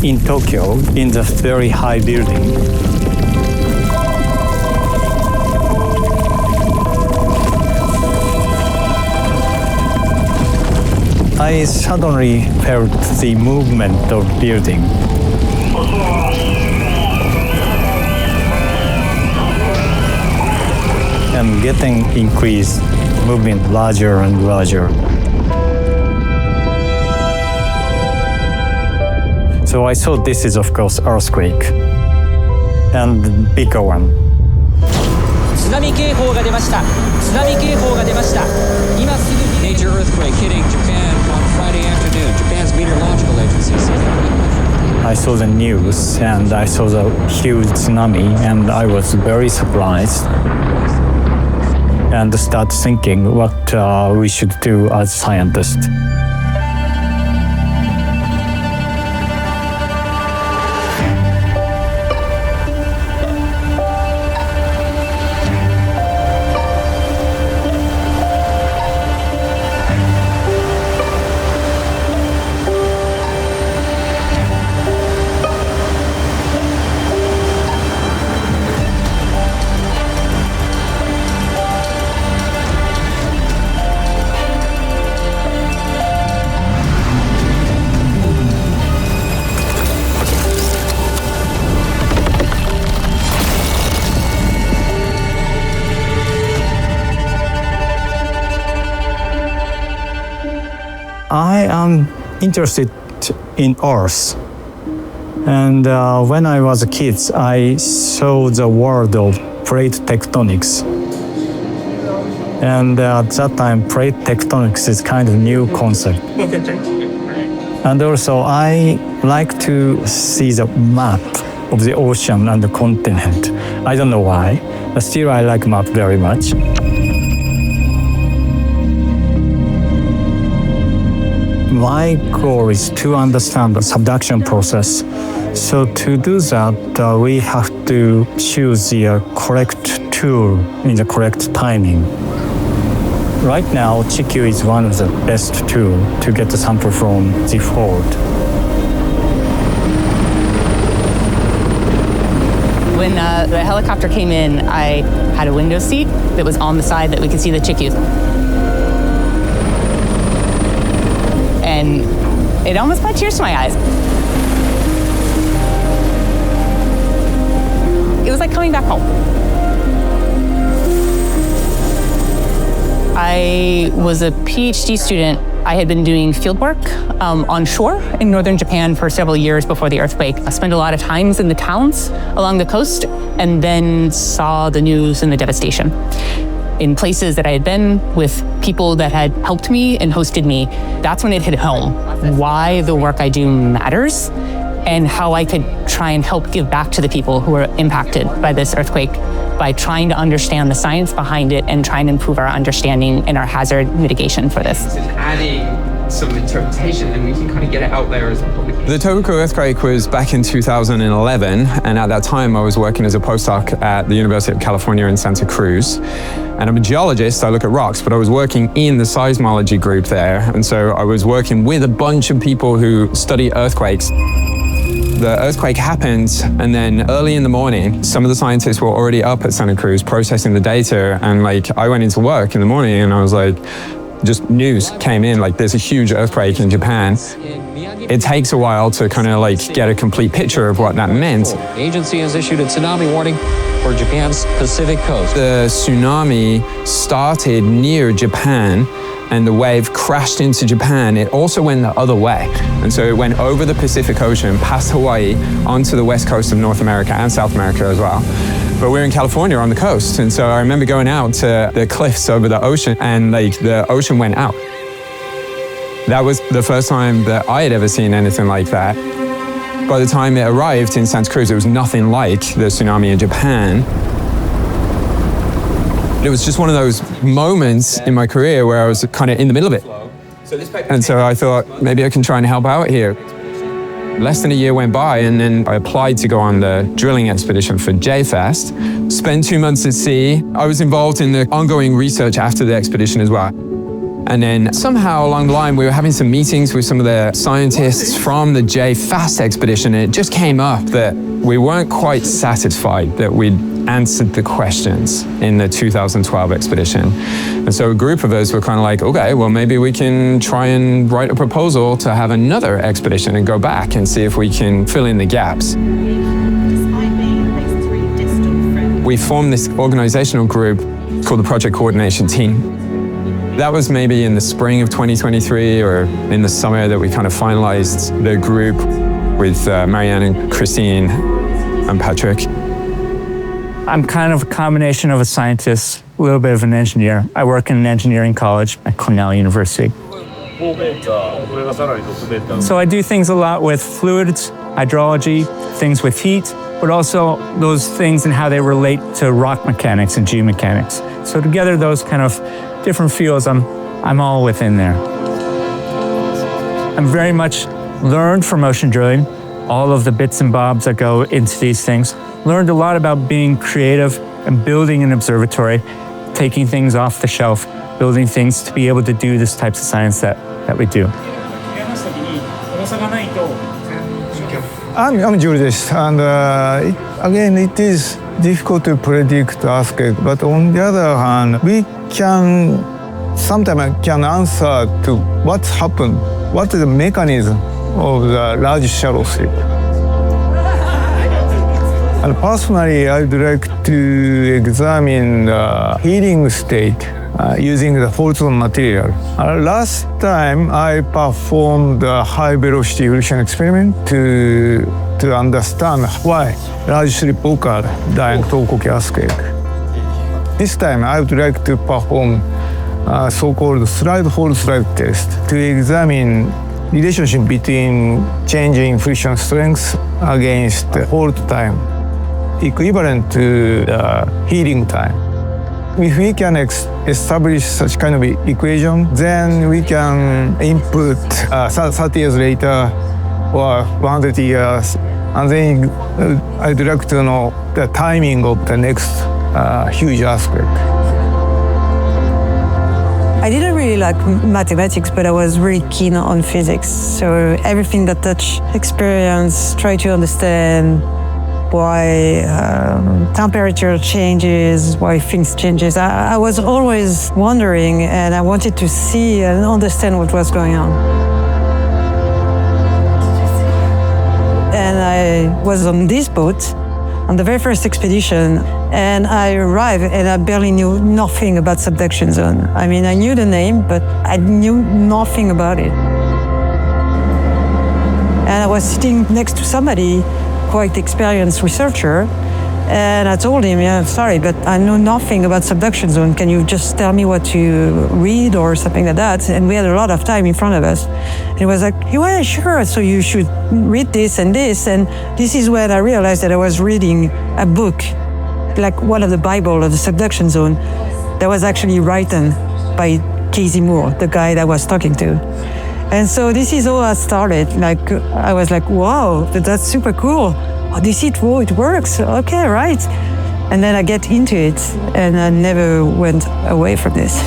in Tokyo, in the very high building. I suddenly felt the movement of building. And getting increased, moving larger and larger. So I thought this is, of course, earthquake, and bigger one. Tsunami 警報が出ました。津波警報が出ました。今すぐに Major earthquake hitting Japan on Friday afternoon. Japan's meteorological agency says. I saw the news and I saw the huge tsunami and I was very surprised and start thinking what we should do as scientists. I am interested in Earth. And when I was a kid, I saw the world of plate tectonics. And at that time, plate tectonics is kind of new concept. And also, I like to see the map of the ocean and the continent. I don't know why, but still I like map very much. My goal is to understand the subduction process. So to do that, we have to choose the correct tool in the correct timing. Right now, Chikyu is one of the best tools to get the sample from the fault. When the helicopter came in, I had a window seat that was on the side that we could see the Chikyu. And it almost brought tears to my eyes. It was like coming back home. I was a PhD student. I had been doing fieldwork on shore in northern Japan for several years before the earthquake. I spent a lot of times in the towns along the coast and then saw the news and the devastation. In places that I had been with people that had helped me and hosted me, that's when it hit home. Why the work I do matters and how I could try and help give back to the people who were impacted by this earthquake by trying to understand the science behind it and trying to improve our understanding and our hazard mitigation for this. And adding some interpretation, and we can kind of get it out there as a publication. The Tohoku Earthquake was back in 2011, and at that time I was working as a postdoc at the University of California in Santa Cruz. And I'm a geologist, I look at rocks, but I was working in the seismology group there. And so I was working with a bunch of people who study earthquakes. The earthquake happened, and then early in the morning, some of the scientists were already up at Santa Cruz processing the data. And I went into work in the morning and I was like, just news came in, there's a huge earthquake in Japan. It takes a while to kind of get a complete picture of what that meant. The agency has issued a tsunami warning for Japan's Pacific coast. The tsunami started near Japan and the wave crashed into Japan. It also went the other way. And so it went over the Pacific Ocean, past Hawaii, onto the west coast of North America and South America as well. But we're in California on the coast. And so I remember going out to the cliffs over the ocean and the ocean went out. That was the first time that I had ever seen anything like that. By the time it arrived in Santa Cruz, it was nothing like the tsunami in Japan. It was just one of those moments in my career where I was kind of in the middle of it. And so I thought, maybe I can try and help out here. Less than a year went by, and then I applied to go on the drilling expedition for JFAST. Spent 2 months at sea. I was involved in the ongoing research after the expedition as well. And then somehow along the line, we were having some meetings with some of the scientists from the JFAST expedition, and it just came up that we weren't quite satisfied that we'd answered the questions in the 2012 expedition. And so a group of us were kind of like, okay, well, maybe we can try and write a proposal to have another expedition and go back and see if we can fill in the gaps. We formed this organizational group called the Project Coordination Team. That was maybe in the spring of 2023 or in the summer that we kind of finalized the group with Marianne and Christine and Patrick. I'm kind of a combination of a scientist, a little bit of an engineer. I work in an engineering college at Cornell University. So I do things a lot with fluids, hydrology, things with heat, but also those things and how they relate to rock mechanics and geomechanics. So together, those kind of different fields, I'm all within there. I'm very much learned from ocean drilling, all of the bits and bobs that go into these things. Learned a lot about being creative and building an observatory, taking things off the shelf, building things to be able to do this types of science that we do. I'm Julius, and again, it is difficult to predict earthquake, but on the other hand, we can sometimes answer to what's happened, what is the mechanism of the large shallow slip. And personally, I'd like to examine the healing state using the fault zone material. Last time, I performed a high-velocity evolution experiment to understand why large slip occurred during Tohoku Earthquake. This time, I would like to perform a so-called slide-hold slide test to examine relationship between changing friction strength against hold time, equivalent to the healing time. If we can establish such kind of equation, then we can input 30 years later or 100 years, and then I'd like to know the timing of the next huge earthquake. I didn't really like mathematics, but I was really keen on physics. So everything that touched experience, try to understand why temperature changes, why things changes. I was always wondering, and I wanted to see and understand what was going on. And I was on this boat on the very first expedition, and I arrived and I barely knew nothing about subduction zone. I mean, I knew the name, but I knew nothing about it. And I was sitting next to somebody, quite experienced researcher, and I told him, yeah, sorry, but I know nothing about subduction zone. Can you just tell me what you read or something like that? And we had a lot of time in front of us. And he was like, yeah, sure, so you should read this. And this is when I realized that I was reading a book, like one of the Bible of the subduction zone, that was actually written by Casey Moore, the guy that I was talking to. And so this is how I started. Like, I was like, wow, that's super cool. Oh, this it works. Okay, right. And then I get into it, and I never went away from this.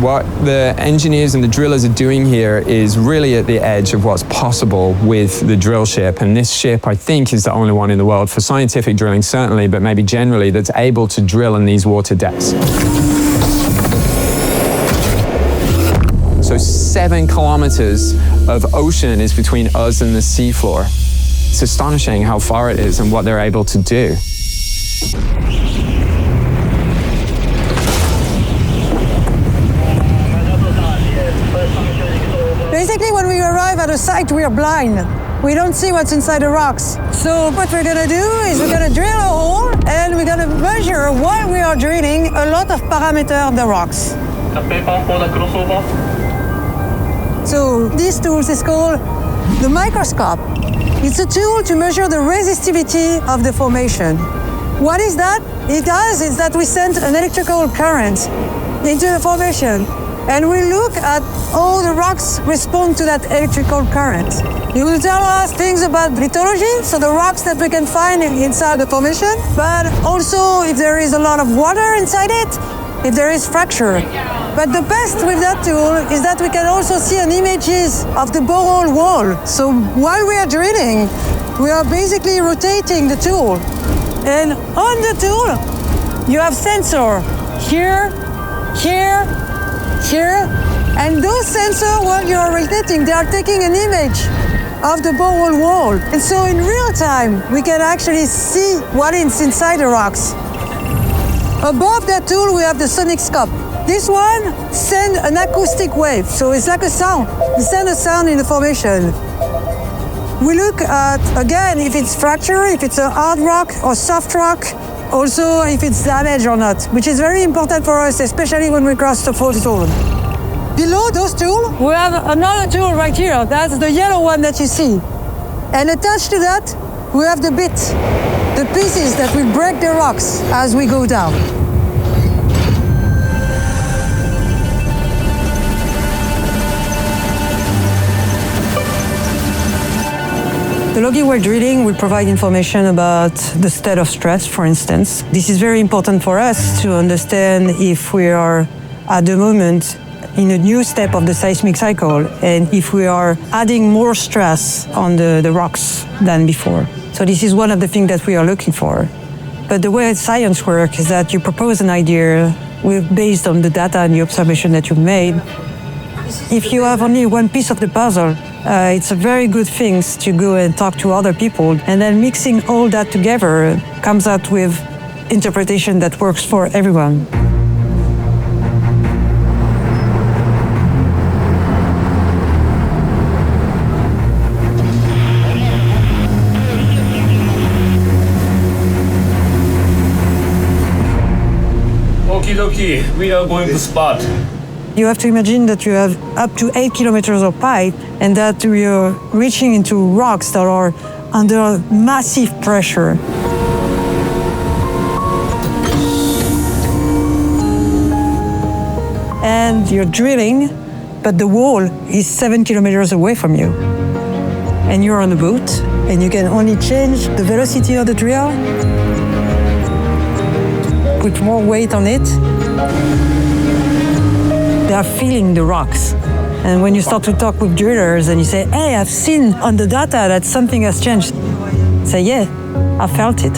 What the engineers and the drillers are doing here is really at the edge of what's possible with the drill ship. And this ship, I think, is the only one in the world, for scientific drilling certainly, but maybe generally, that's able to drill in these water depths. So 7 kilometers of ocean is between us and the seafloor. It's astonishing how far it is and what they're able to do. Basically, when we arrive at a site, we are blind. We don't see what's inside the rocks. So what we're gonna do is we're gonna drill a hole, and we're gonna measure, while we are drilling, a lot of parameters of the rocks. So this tool is called the microscope. It's a tool to measure the resistivity of the formation. What is that? It does is that we send an electrical current into the formation, and we look at how the rocks respond to that electrical current. It will tell us things about lithology, so the rocks that we can find inside the formation, but also if there is a lot of water inside it, if there is fracture. But the best with that tool is that we can also see an images of the borehole wall. So while we are drilling, we are basically rotating the tool. And on the tool, you have sensor here, here, here. And those sensors, while you are rotating, they are taking an image of the borehole wall. And so in real time, we can actually see what is inside the rocks. Above that tool, we have the sonic scope. This one sends an acoustic wave, so it's like a sound. It sends a sound in the formation. We look at, again, if it's fracture, if it's a hard rock or soft rock, also if it's damaged or not, which is very important for us, especially when we cross the fault zone. Below those tools, we have another tool right here. That's the yellow one that you see. And attached to that, we have the bit, the pieces that will break the rocks as we go down. The logging while drilling will provide information about the state of stress, for instance. This is very important for us to understand if we are, at the moment, in a new step of the seismic cycle, and if we are adding more stress on the rocks than before. So this is one of the things that we are looking for. But the way science works is that you propose an idea based on the data and the observation that you've made. If you have only one piece of the puzzle, it's a very good thing to go and talk to other people, and then mixing all that together comes out with interpretation that works for everyone. Okie dokie, we are going to spot. You have to imagine that you have up to 8 kilometers of pipe and that we are reaching into rocks that are under massive pressure. And you're drilling, but the wall is 7 kilometers away from you. And you're on a boat, and you can only change the velocity of the drill, put more weight on it. They are feeling the rocks. And when you start to talk with drillers and you say, hey, I've seen on the data that something has changed. Say, yeah, I felt it.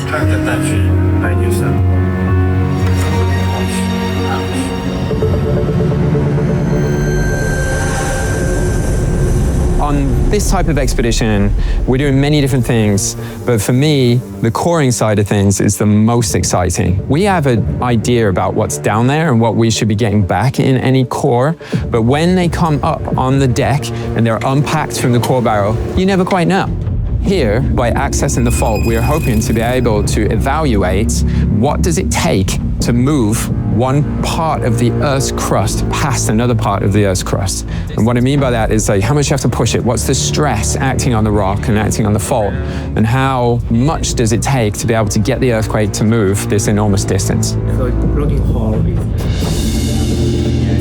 On this type of expedition, we're doing many different things, but for me, the coring side of things is the most exciting. We have an idea about what's down there and what we should be getting back in any core, but when they come up on the deck and they're unpacked from the core barrel, you never quite know. Here, by accessing the fault, we are hoping to be able to evaluate what does it take to move one part of the Earth's crust past another part of the Earth's crust. And what I mean by that is like how much you have to push it, what's the stress acting on the rock and acting on the fault, and how much does it take to be able to get the earthquake to move this enormous distance.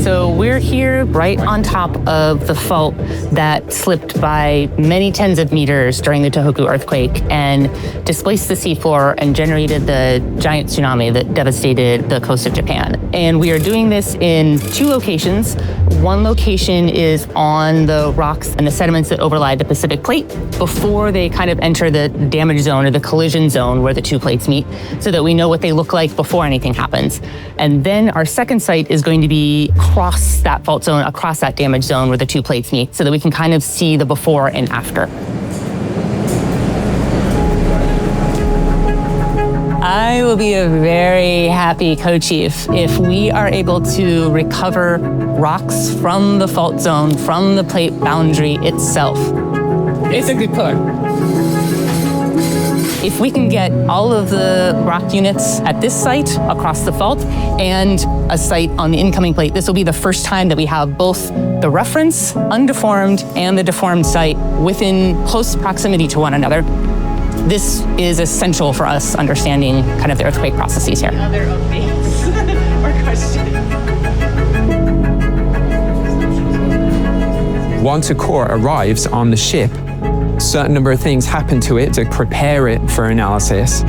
So we're here right on top of the fault that slipped by many tens of meters during the Tohoku earthquake and displaced the seafloor and generated the giant tsunami that devastated the coast of Japan. And we are doing this in 2 locations. One location is on the rocks and the sediments that overlie the Pacific plate before they kind of enter the damage zone or the collision zone where the 2 plates meet, so that we know what they look like before anything happens. And then our second site is going to be across that fault zone, across that damage zone where the 2 plates meet, so that we can kind of see the before and after. I will be a very happy co-chief if we are able to recover rocks from the fault zone, from the plate boundary itself. It's a good part. If we can get all of the rock units at this site across the fault and a site on the incoming plate, this will be the first time that we have both the reference, undeformed, and the deformed site within close proximity to one another. This is essential for us understanding kind of the earthquake processes here. Other updates or questions? Once a core arrives on the ship, a certain number of things happen to it to prepare it for analysis.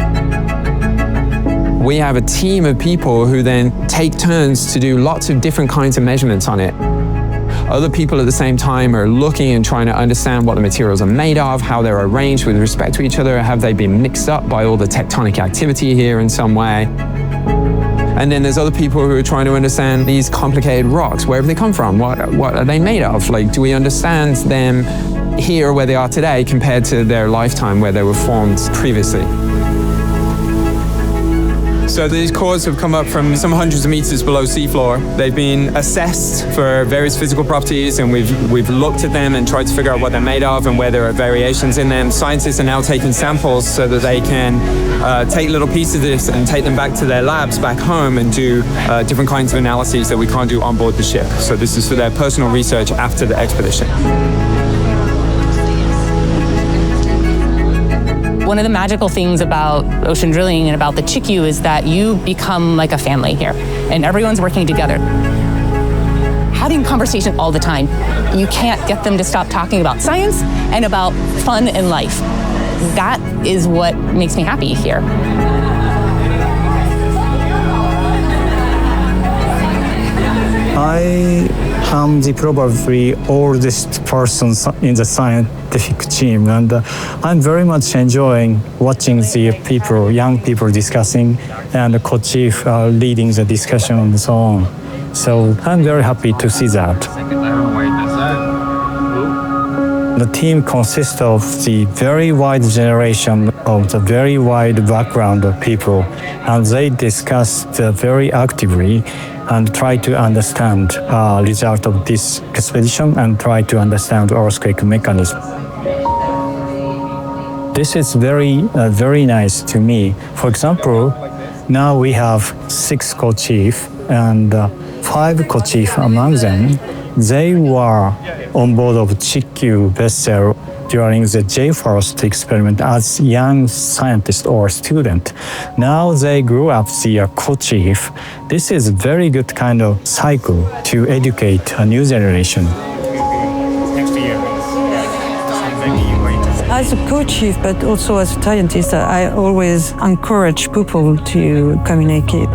we have a team of people who then take turns to do lots of different kinds of measurements on it. Other people at the same time are looking and trying to understand what the materials are made of, how they're arranged with respect to each other, have they been mixed up by all the tectonic activity here in some way. And then there's other people who are trying to understand these complicated rocks. Where have they come from? What are they made of? Like, do we understand them here where they are today compared to their lifetime where they were formed previously? So these cores have come up from some hundreds of meters below seafloor. They've been assessed for various physical properties, and we've looked at them and tried to figure out what they're made of and where there are variations in them. Scientists are now taking samples so that they can take little pieces of this and take them back to their labs back home and do different kinds of analyses that we can't do on board the ship. So this is for their personal research after the expedition. One of the magical things about ocean drilling and about the Chikyu is that you become like a family here, and everyone's working together. Having conversation all the time. You can't get them to stop talking about science and about fun and life. That is what makes me happy here. I am the probably oldest person in the scientific team, and I'm very much enjoying watching the people, young people discussing, and the co-chief leading the discussion and so on. So I'm very happy to see that. The team consists of the very wide generation of the very wide background of people, and they discuss very actively and try to understand result of this expedition and try to understand earthquake mechanism. This is very nice to me. For example, now we have 6 co-chiefs, and 5 co-chiefs among them, they were on board of Chikyu vessel during the JFAST experiment as young scientist or student. Now they grew up the co-chief. This is a very good kind of cycle to educate a new generation. As a co-chief, but also as a scientist, I always encourage people to communicate.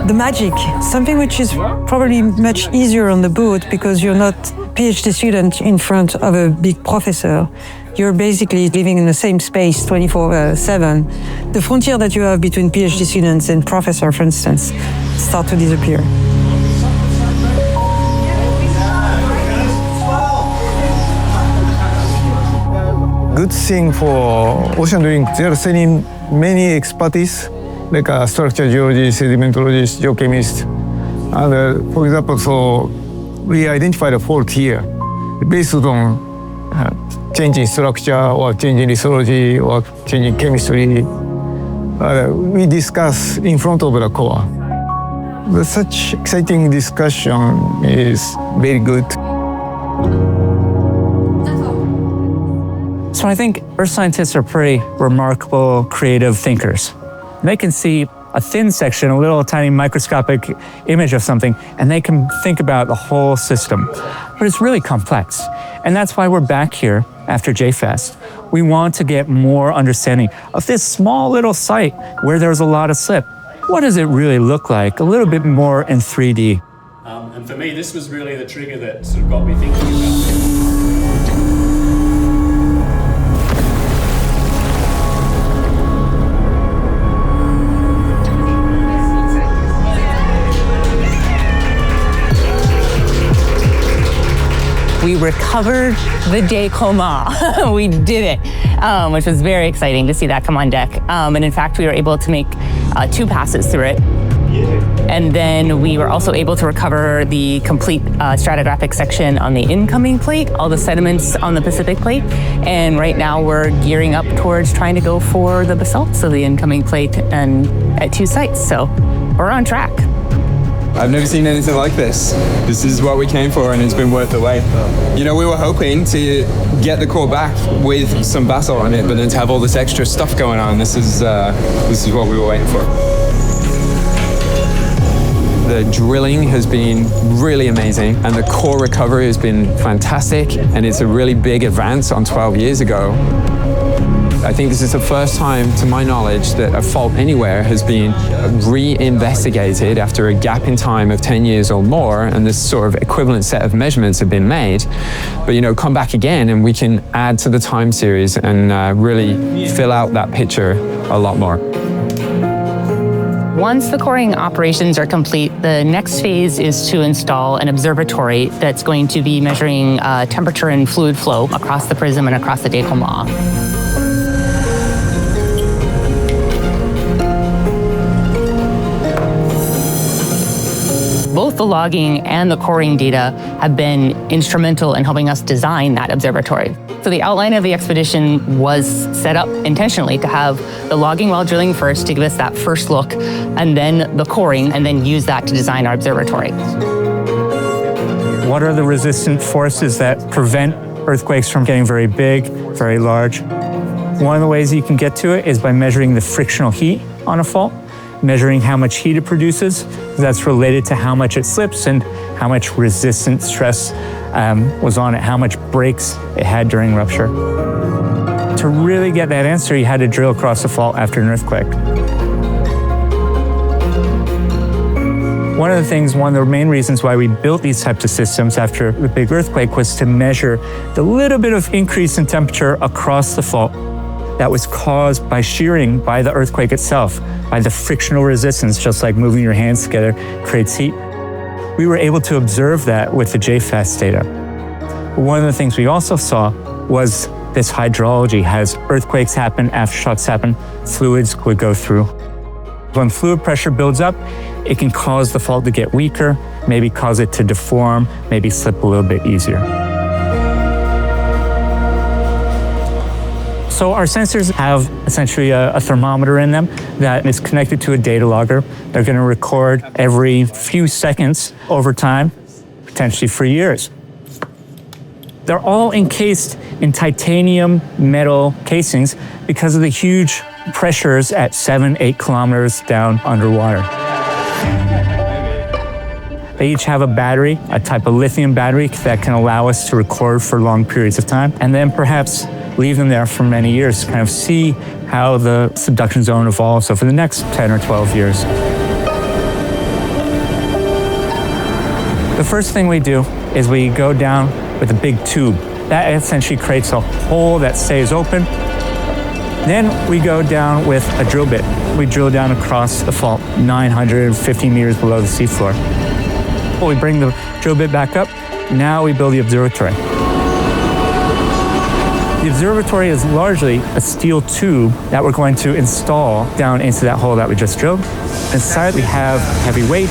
The magic, something which is probably much easier on the boat because you're not PhD student in front of a big professor. You're basically living in the same space 24/7. The frontier that you have between PhD students and professor, for instance, start to disappear. Good thing for ocean drilling, they are sending many expertise, like structural geology, sedimentologist, geochemist. And for example, so we identified a fault here based on changing structure or changing lithology or changing chemistry. We discuss in front of the core. But such exciting discussion is very good. So I think earth scientists are pretty remarkable, creative thinkers. They can see a thin section, a little tiny microscopic image of something, and they can think about the whole system. But it's really complex. And that's why we're back here after JFAST. We want to get more understanding of this small little site where there's a lot of slip. What does it really look like? A little bit more in 3D. And for me, this was really the trigger that sort of got me thinking about this. We recovered the Decoma. We did it, which was very exciting to see that come on deck. And in fact, we were able to make 2 passes through it. And then we were also able to recover the complete stratigraphic section on the incoming plate, all the sediments on the Pacific plate. And right now we're gearing up towards trying to go for the basalts of the incoming plate and at 2 sites. So we're on track. I've never seen anything like this. This is what we came for, and it's been worth the wait. You know, we were hoping to get the core back with some basalt on it, but then to have all this extra stuff going on, this is what we were waiting for. The drilling has been really amazing, and the core recovery has been fantastic, and it's a really big advance on 12 years ago. I think this is the first time, to my knowledge, that a fault anywhere has been re-investigated after a gap in time of 10 years or more, and this sort of equivalent set of measurements have been made. But come back again and we can add to the time series and really fill out that picture a lot more. Once the coring operations are complete, the next phase is to install an observatory that's going to be measuring temperature and fluid flow across the prism and across the décollement. Both the logging and the coring data have been instrumental in helping us design that observatory. So the outline of the expedition was set up intentionally to have the logging while drilling first to give us that first look, and then the coring, and then use that to design our observatory. What are the resistant forces that prevent earthquakes from getting very big, very large? One of the ways you can get to it is by measuring the frictional heat on a fault, measuring how much heat it produces. That's related to how much it slips and how much resistant stress was on it, how much breaks it had during rupture. To really get that answer, you had to drill across the fault after an earthquake. One of the main reasons why we built these types of systems after the big earthquake was to measure the little bit of increase in temperature across the fault that was caused by shearing by the earthquake itself, by the frictional resistance, just like moving your hands together creates heat. We were able to observe that with the JFAST data. One of the things we also saw was this hydrology. As earthquakes happen, aftershocks happen, fluids would go through. When fluid pressure builds up, it can cause the fault to get weaker, maybe cause it to deform, maybe slip a little bit easier. So our sensors have essentially a thermometer in them that is connected to a data logger. They're going to record every few seconds over time, potentially for years. They're all encased in titanium metal casings because of the huge pressures at 7-8 kilometers down underwater. They each have a battery, a type of lithium battery that can allow us to record for long periods of time, and then perhaps leave them there for many years to kind of see how the subduction zone evolves over the next 10 or 12 years. The first thing we do is we go down with a big tube. That essentially creates a hole that stays open. Then we go down with a drill bit. We drill down across the fault, 950 meters below the seafloor. We bring the drill bit back up. Now we build the observatory. The observatory is largely a steel tube that we're going to install down into that hole that we just drilled. Inside we have heavy weight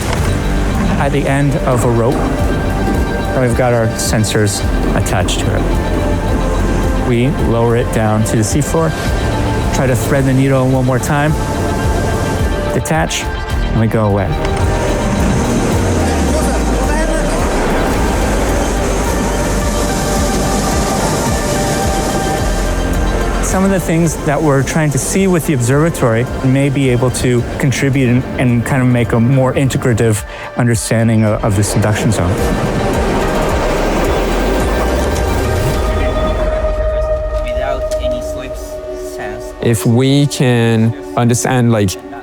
at the end of a rope, and we've got our sensors attached to it. We lower it down to the seafloor, try to thread the needle one more time, detach, and we go away. Some of the things that we're trying to see with the observatory may be able to contribute and kind of make a more integrative understanding of the subduction zone. Without any slips sense. If we can understand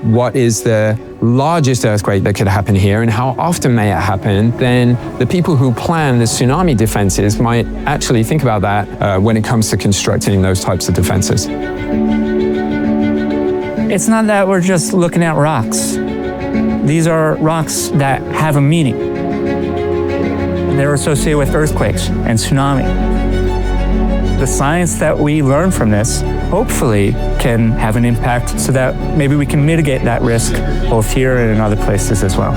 what is the largest earthquake that could happen here and how often may it happen, then the people who plan the tsunami defenses might actually think about that when it comes to constructing those types of defenses. It's not that we're just looking at rocks. These are rocks that have a meaning. They're associated with earthquakes and tsunami. The science that we learn from this hopefully can have an impact so that maybe we can mitigate that risk both here and in other places as well.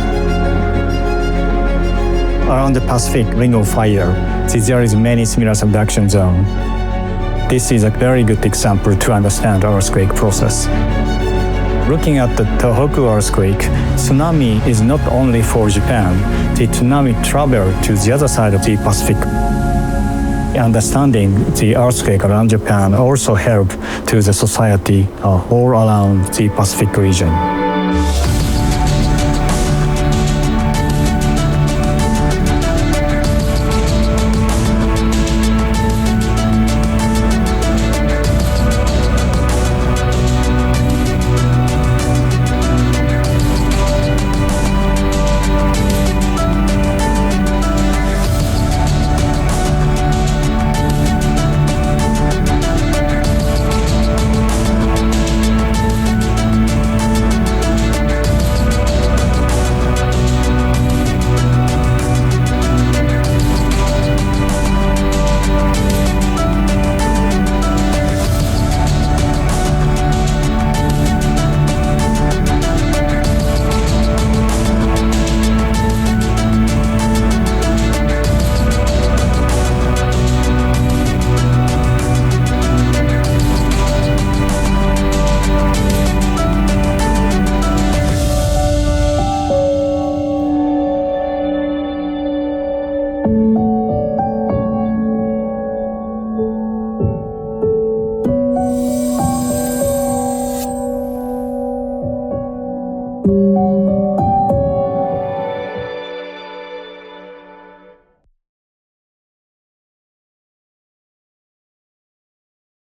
Around the Pacific Ring of Fire, there is many similar subduction zones. This is a very good example to understand the earthquake process. Looking at the Tohoku earthquake, tsunami is not only for Japan. The tsunami traveled to the other side of the Pacific. Understanding the earthquake around Japan also helped to the society all around the Pacific region.